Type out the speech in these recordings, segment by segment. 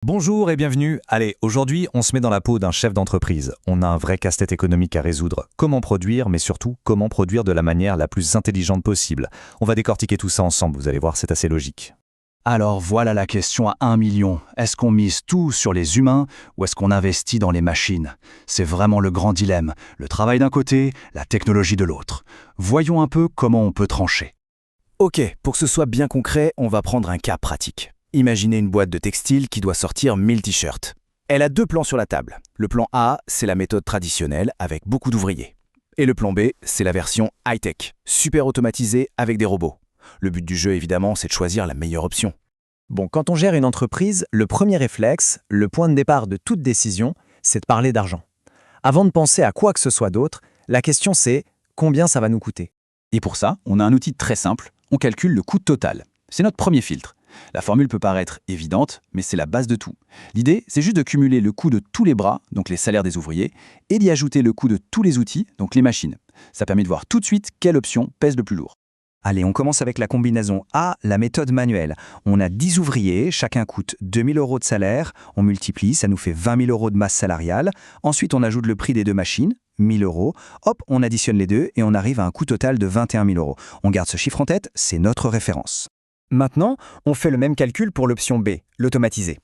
Bonjour et bienvenue. Allez, aujourd'hui, on se met dans la peau d'un chef d'entreprise. On a un vrai casse-tête économique à résoudre. Comment produire, mais surtout, comment produire de la manière la plus intelligente possible. On va décortiquer tout ça ensemble, vous allez voir, c'est assez logique. Alors voilà la question à 1 million. Est-ce qu'on mise tout sur les humains ou est-ce qu'on investit dans les machines? C'est vraiment le grand dilemme. Le travail d'un côté, la technologie de l'autre. Voyons un peu comment on peut trancher. Ok, pour que ce soit bien concret, on va prendre un cas pratique. Imaginez une boîte de textile qui doit sortir 1000 t-shirts. Elle a deux plans sur la table. Le plan A, c'est la méthode traditionnelle avec beaucoup d'ouvriers. Et le plan B, c'est la version high-tech, super automatisée avec des robots. Le but du jeu, évidemment, c'est de choisir la meilleure option. Bon, quand on gère une entreprise, le premier réflexe, le point de départ de toute décision, c'est de parler d'argent. Avant de penser à quoi que ce soit d'autre, la question c'est combien ça va nous coûter. Et pour ça, on a un outil très simple. On calcule le coût total. C'est notre premier filtre. La formule peut paraître évidente, mais c'est la base de tout. L'idée, c'est juste de cumuler le coût de tous les bras, donc les salaires des ouvriers, et d'y ajouter le coût de tous les outils, donc les machines. Ça permet de voir tout de suite quelle option pèse le plus lourd. Allez, on commence avec la combinaison A, la méthode manuelle. On a 10 ouvriers, chacun coûte 2000 € de salaire, on multiplie, ça nous fait 20 000 € de masse salariale. Ensuite, on ajoute le prix des deux machines, 1000 €. Hop, on additionne les deux et on arrive à un coût total de 21 000 €. On garde ce chiffre en tête, c'est notre référence. Maintenant, on fait le même calcul pour l'option B, l'automatisé.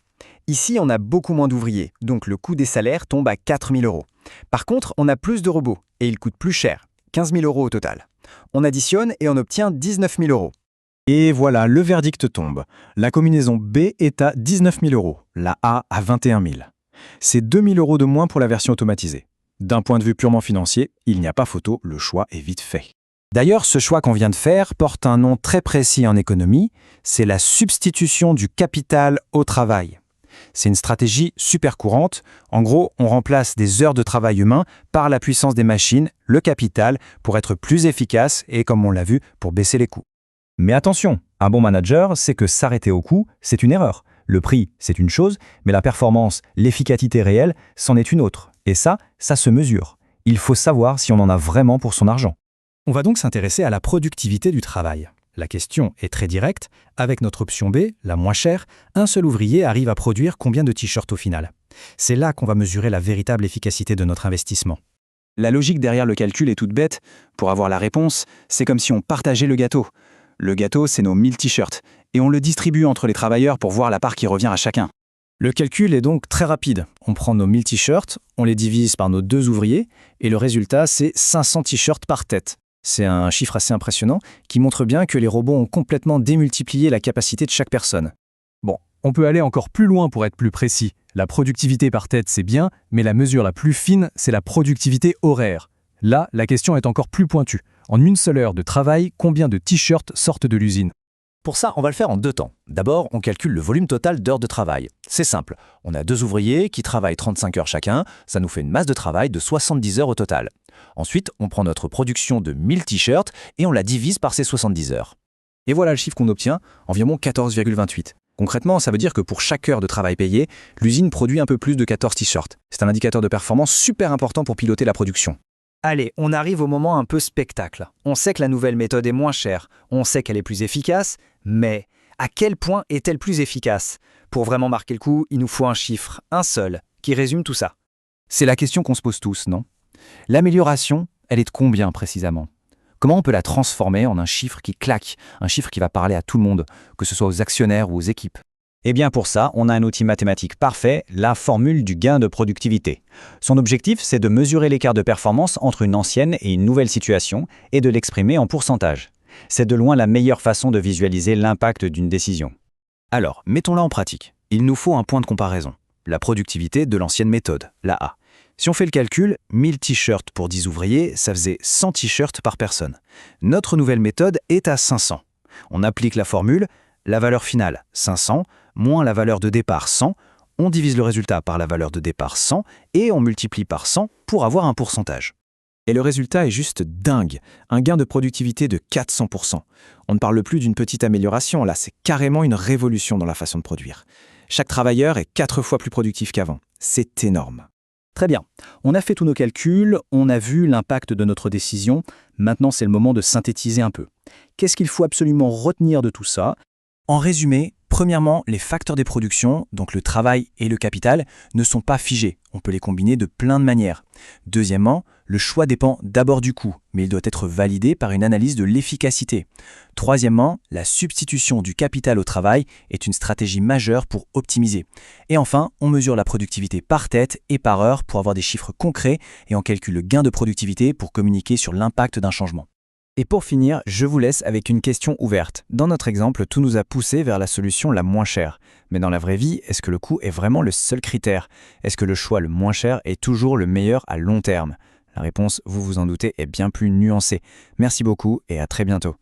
Ici, on a beaucoup moins d'ouvriers, donc le coût des salaires tombe à 4 000 €. Par contre, on a plus de robots et ils coûtent plus cher, 15 000 € au total. On additionne et on obtient 19 000 €. Et voilà, le verdict tombe. La combinaison B est à 19 000 €, la A à 21 000. C'est 2 000 € de moins pour la version automatisée. D'un point de vue purement financier, il n'y a pas photo, le choix est vite fait. D'ailleurs, ce choix qu'on vient de faire porte un nom très précis en économie, c'est la substitution du capital au travail. C'est une stratégie super courante. En gros, on remplace des heures de travail humain par la puissance des machines, le capital, pour être plus efficace et, comme on l'a vu, pour baisser les coûts. Mais attention, un bon manager sait que s'arrêter au coût, c'est une erreur. Le prix, c'est une chose, mais la performance, l'efficacité réelle, c'en est une autre. Et ça se mesure. Il faut savoir si on en a vraiment pour son argent. On va donc s'intéresser à la productivité du travail. La question est très directe. Avec notre option B, la moins chère, un seul ouvrier arrive à produire combien de t-shirts au final? C'est là qu'on va mesurer la véritable efficacité de notre investissement. La logique derrière le calcul est toute bête. Pour avoir la réponse, c'est comme si on partageait le gâteau. Le gâteau, c'est nos 1000 t-shirts. Et on le distribue entre les travailleurs pour voir la part qui revient à chacun. Le calcul est donc très rapide. On prend nos 1000 t-shirts, on les divise par nos deux ouvriers, et le résultat, c'est 500 t-shirts par tête. C'est un chiffre assez impressionnant qui montre bien que les robots ont complètement démultiplié la capacité de chaque personne. Bon, on peut aller encore plus loin pour être plus précis. La productivité par tête, c'est bien, mais la mesure la plus fine, c'est la productivité horaire. Là, la question est encore plus pointue. En une seule heure de travail, combien de t-shirts sortent de l'usine? Pour ça, on va le faire en deux temps. D'abord, on calcule le volume total d'heures de travail. C'est simple, on a deux ouvriers qui travaillent 35 heures chacun, ça nous fait une masse de travail de 70 heures au total. Ensuite, on prend notre production de 1000 t-shirts et on la divise par ces 70 heures. Et voilà le chiffre qu'on obtient, environ 14,28. Concrètement, ça veut dire que pour chaque heure de travail payé, l'usine produit un peu plus de 14 t-shirts. C'est un indicateur de performance super important pour piloter la production. Allez, on arrive au moment un peu spectacle. On sait que la nouvelle méthode est moins chère, on sait qu'elle est plus efficace, mais à quel point est-elle plus efficace? Pour vraiment marquer le coup, il nous faut un chiffre, un seul, qui résume tout ça. C'est la question qu'on se pose tous, non? L'amélioration, elle est de combien précisément? Comment on peut la transformer en un chiffre qui claque, un chiffre qui va parler à tout le monde, que ce soit aux actionnaires ou aux équipes? Eh bien pour ça, on a un outil mathématique parfait, la formule du gain de productivité. Son objectif, c'est de mesurer l'écart de performance entre une ancienne et une nouvelle situation et de l'exprimer en pourcentage. C'est de loin la meilleure façon de visualiser l'impact d'une décision. Alors, mettons-la en pratique. Il nous faut un point de comparaison. La productivité de l'ancienne méthode, la A. Si on fait le calcul, 1000 t-shirts pour 10 ouvriers, ça faisait 100 t-shirts par personne. Notre nouvelle méthode est à 500. On applique la formule, la valeur finale, 500, moins la valeur de départ, 100, on divise le résultat par la valeur de départ, 100, et on multiplie par 100 pour avoir un pourcentage. Et le résultat est juste dingue, un gain de productivité de 400%. On ne parle plus d'une petite amélioration, là c'est carrément une révolution dans la façon de produire. Chaque travailleur est 4 fois plus productif qu'avant. C'est énorme. Très bien, on a fait tous nos calculs, on a vu l'impact de notre décision, maintenant c'est le moment de synthétiser un peu. Qu'est-ce qu'il faut absolument retenir de tout ça? En résumé, Premièrement, les facteurs des productions, donc le travail et le capital, ne sont pas figés. On peut les combiner de plein de manières. Deuxièmement, le choix dépend d'abord du coût, mais il doit être validé par une analyse de l'efficacité. Troisièmement, la substitution du capital au travail est une stratégie majeure pour optimiser. Et enfin, on mesure la productivité par tête et par heure pour avoir des chiffres concrets et on calcule le gain de productivité pour communiquer sur l'impact d'un changement. Et pour finir, je vous laisse avec une question ouverte. Dans notre exemple, tout nous a poussé vers la solution la moins chère. Mais dans la vraie vie, est-ce que le coût est vraiment le seul critère? Est-ce que le choix le moins cher est toujours le meilleur à long terme? La réponse, vous vous en doutez, est bien plus nuancée. Merci beaucoup et à très bientôt.